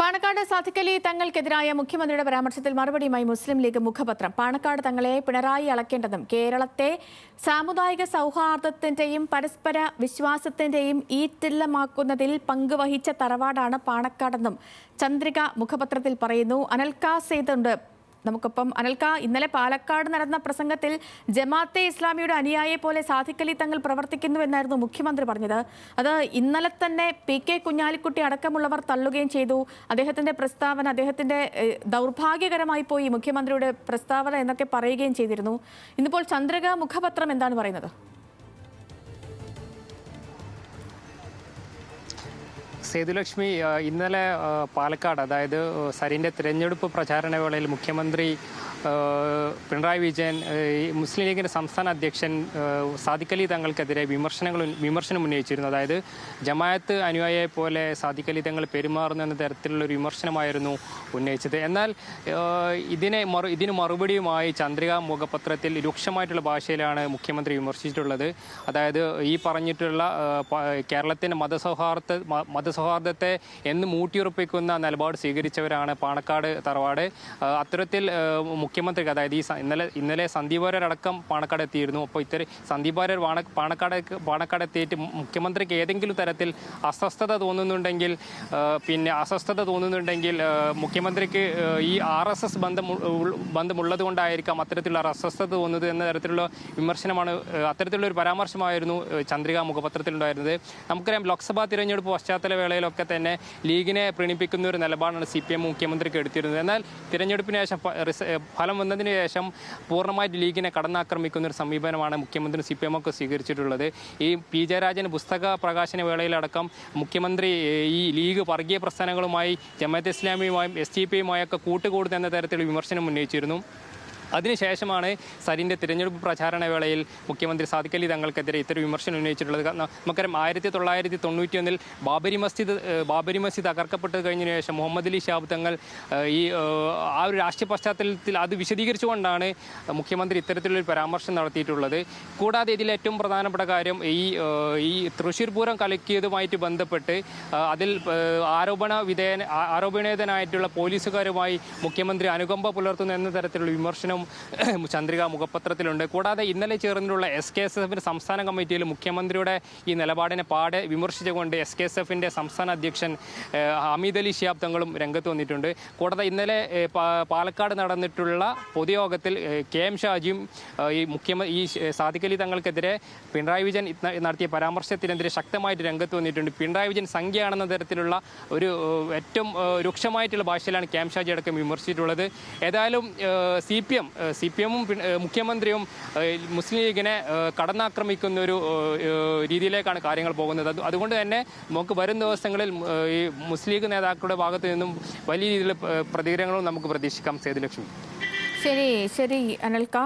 പാണക്കാട് സാദിഖലി തങ്ങൾക്കെതിരായ മുഖ്യമന്ത്രിയുടെ പരാമർശത്തിൽ മറുപടിയുമായി മുസ്ലിം ലീഗ് മുഖപത്രം. പാണക്കാട് തങ്ങളെ പിണറായി അളക്കേണ്ടതും കേരളത്തെ സാമുദായിക സൗഹാർദ്ദത്തിന്റെയും പരസ്പര വിശ്വാസത്തിന്റെയും ഈറ്റില്ലമാക്കുന്നതിൽ പങ്കുവഹിച്ച തറവാടാണ് പാണക്കാടെന്നും ചന്ദ്രിക മുഖപത്രത്തിൽ പറയുന്നു. അനൽക സേതുണ്ട് നമുക്കൊപ്പം. അനൽക, ഇന്നലെ പാലക്കാട് നടന്ന പ്രസംഗത്തിൽ ജമാഅത്തെ ഇസ്ലാമിയുടെ അനുയായിയെ പോലെ സാദിഖലി തങ്ങൾ പ്രവർത്തിക്കുന്നുവെന്നായിരുന്നു മുഖ്യമന്ത്രി പറഞ്ഞത്. അത് ഇന്നലെ തന്നെ PK കുഞ്ഞാലിക്കുട്ടി അടക്കമുള്ളവർ തള്ളുകയും ചെയ്തു. അദ്ദേഹത്തിന്റെ പ്രസ്താവന അദ്ദേഹത്തിന്റെ ദൗർഭാഗ്യകരമായി പോയി മുഖ്യമന്ത്രിയുടെ പ്രസ്താവന എന്നൊക്കെ പറയുകയും ചെയ്തിരുന്നു. ഇന്നിപ്പോൾ ചന്ദ്രിക മുഖപത്രം എന്താണ് പറയുന്നത്? സേതുലക്ഷ്മി, ഇന്നലെ പാലക്കാട്, അതായത് സരിൻ്റെ തിരഞ്ഞെടുപ്പ് പ്രചാരണ വേളയിൽ മുഖ്യമന്ത്രി പിണറായി വിജയൻ മുസ്ലിം ലീഗിൻ്റെ സംസ്ഥാന അധ്യക്ഷൻ സാദിഖലി തങ്ങൾക്കെതിരെ വിമർശനം ഉന്നയിച്ചിരുന്നു. അതായത് ജമാഅത്ത് അനുയായിയെ പോലെ സാദിഖലി തങ്ങൾ പെരുമാറുന്നു എന്ന തരത്തിലുള്ളൊരു വിമർശനമായിരുന്നു ഉന്നയിച്ചത്. എന്നാൽ ഇതിന് മറുപടിയുമായി ചന്ദ്രിക മുഖപത്രത്തിൽ രൂക്ഷമായിട്ടുള്ള ഭാഷയിലാണ് മുഖ്യമന്ത്രി വിമർശിച്ചിട്ടുള്ളത്. അതായത് ഈ പറഞ്ഞിട്ടുള്ള കേരളത്തിൻ്റെ മതസൗഹാർദ്ദത്തെ എന്ന് മൂട്ടിയുറപ്പിക്കുന്ന നിലപാട് സ്വീകരിച്ചവരാണ് പാണക്കാട് തറവാട്. അത്തരത്തിൽ മുഖ്യമന്ത്രിക്ക്, അതായത് ഇന്നലെ സന്ദീപ് വാര്യരടക്കം പാണക്കാട് എത്തിയിരുന്നു. അപ്പോൾ സന്ദീപ് വാര്യർ പാണക്കാട് എത്തിയിട്ട് മുഖ്യമന്ത്രിക്ക് ഏതെങ്കിലും തരത്തിൽ അസ്വസ്ഥത തോന്നുന്നുണ്ടെങ്കിൽ മുഖ്യമന്ത്രിക്ക് ഈ RSS ബന്ധമുള്ളത് കൊണ്ടായിരിക്കാം അത്തരത്തിലുള്ള അസ്വസ്ഥത തോന്നുന്നത് എന്ന തരത്തിലുള്ള വിമർശനമാണ്, അത്തരത്തിലുള്ള ഒരു പരാമർശമായിരുന്നു ചന്ദ്രിക മുഖപത്രത്തിലുണ്ടായിരുന്നത്. നമുക്കറിയാം, ലോക്സഭാ തിരഞ്ഞെടുപ്പ് പശ്ചാത്തല വേളയിലൊക്കെ തന്നെ ലീഗിനെ പ്രീണിപ്പിക്കുന്ന ഒരു നിലപാടാണ് CPM മുഖ്യമന്ത്രിക്ക് എടുത്തിരുന്നത്. എന്നാൽ തിരഞ്ഞെടുപ്പിന് ശേഷം ഫലം വന്നതിന് ശേഷം പൂർണ്ണമായിട്ട് ലീഗിനെ കടന്നാക്രമിക്കുന്ന ഒരു സമീപനമാണ് മുഖ്യമന്ത്രി CPM ഒക്കെ സ്വീകരിച്ചിട്ടുള്ളത്. ഈ P ജയരാജൻ പുസ്തക പ്രകാശന വേളയിലടക്കം മുഖ്യമന്ത്രി ഈ ലീഗ് വർഗീയ പ്രസ്ഥാനങ്ങളുമായി ജമാഅത്തെ ഇസ്ലാമിയുമായും SDPയുമായൊക്കെ കൂട്ടുകൂടുന്ന എന്ന തരത്തിലുള്ള വിമർശനം ഉന്നയിച്ചിരുന്നു. അതിനുശേഷമാണ് സരിൻ്റെ തിരഞ്ഞെടുപ്പ് പ്രചാരണ വേളയിൽ മുഖ്യമന്ത്രി സാദിഖലി തങ്ങൾക്കെതിരെ ഇത്തരം വിമർശനം ഉന്നയിച്ചിട്ടുള്ളത്. നമുക്കറിയാം, 1991 ബാബരി മസ്ജിദ് തകർക്കപ്പെട്ടത് കഴിഞ്ഞതിന് ശേഷം മുഹമ്മദ് അലി ശിഹാബ് തങ്ങൾ ആ ഒരു രാഷ്ട്രീയ പശ്ചാത്തലത്തിൽ അത് വിശദീകരിച്ചുകൊണ്ടാണ് മുഖ്യമന്ത്രി ഇത്തരത്തിലൊരു പരാമർശം നടത്തിയിട്ടുള്ളത്. കൂടാതെ ഇതിൽ ഏറ്റവും പ്രധാനപ്പെട്ട കാര്യം, ഈ തൃശ്ശൂർ പൂരം കലക്കിയതുമായിട്ട് ബന്ധപ്പെട്ട് അതിൽ ആരോപണവിധേയനായിട്ടുള്ള പോലീസുകാരുമായി മുഖ്യമന്ത്രി അനുകമ്പ പുലർത്തുന്നു എന്ന തരത്തിലുള്ള വിമർശനം ചന്ദ്രിക മുഖപത്രത്തിലുണ്ട്. കൂടാതെ ഇന്നലെ ചേർന്നിട്ടുള്ള SKSF സംസ്ഥാന കമ്മിറ്റിയിൽ മുഖ്യമന്ത്രിയുടെ ഈ നിലപാടിനെ പാടെ വിമർശിച്ചുകൊണ്ട് SKSFിൻ്റെ സംസ്ഥാന അധ്യക്ഷൻ ഹമീദ് അലി ശിഹാബ് തങ്ങളും രംഗത്ത് വന്നിട്ടുണ്ട്. കൂടാതെ ഇന്നലെ പാലക്കാട് നടന്നിട്ടുള്ള പൊതുയോഗത്തിൽ KM ഷാജിയും ഈ സാദിഖലി തങ്ങൾക്കെതിരെ പിണറായി വിജയൻ നടത്തിയ പരാമർശത്തിനെതിരെ ശക്തമായിട്ട് രംഗത്ത് വന്നിട്ടുണ്ട്. പിണറായി വിജയൻ സംഖ്യയാണെന്ന തരത്തിലുള്ള ഒരു ഏറ്റവും രൂക്ഷമായിട്ടുള്ള ഭാഷയിലാണ് KM ഷാജി അടക്കം വിമർശിച്ചിട്ടുള്ളത്. ഏതായാലും CPMും മുഖ്യമന്ത്രിയും മുസ്ലിം ലീഗിനെ കടന്നാക്രമിക്കുന്ന ഒരു രീതിയിലേക്കാണ് കാര്യങ്ങൾ പോകുന്നത്. അതുകൊണ്ട് തന്നെ നമുക്ക് വരും ദിവസങ്ങളിൽ ഈ മുസ്ലിം ലീഗ് നേതാക്കളുടെ ഭാഗത്തു നിന്നും വലിയ രീതിയിലുള്ള പ്രതികരണങ്ങളും നമുക്ക് പ്രതീക്ഷിക്കാം. സേതുലക്ഷ്മി. ശരി അനൽക.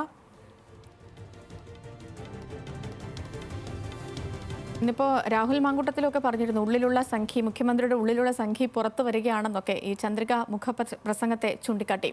ഇന്നിപ്പോൾ രാഹുൽ മാങ്കൂട്ടത്തിലൊക്കെ പറഞ്ഞിരുന്നു, മുഖ്യമന്ത്രിയുടെ ഉള്ളിലുള്ള സംഖ്യ പുറത്തു വരികയാണെന്നൊക്കെ ഈ ചന്ദ്രിക പ്രസംഗത്തെ ചൂണ്ടിക്കാട്ടി.